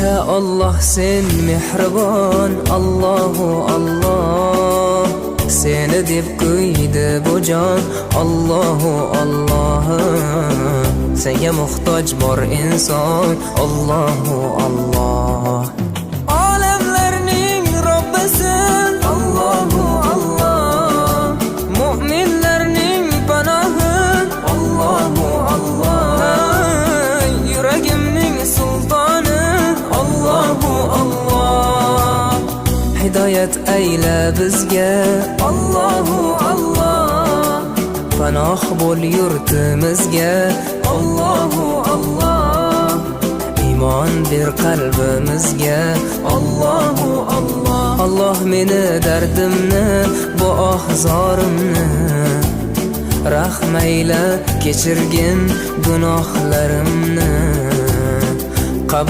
Ya Allah sen mehribon, Allahu Allah. Seni deb qo'ydi bu jon, Allahu Allah. Senga muhtoj bor inson, Allahu Allah. Olamlarning Robbisin, Allahu Allah. Mu'minlarning panohi, Allahu Allah. Yuragimning sultoni, Allahu Allah. Hidoyat ayla bizga, Allahu Allah. Panoh bo'l yurtimizga, Allahu Allah. Iymon ber qalbimizga, Allahu Allah. Allah meni dardimni, bu ohzorimni rahmayla kechirgin gunohlarimni.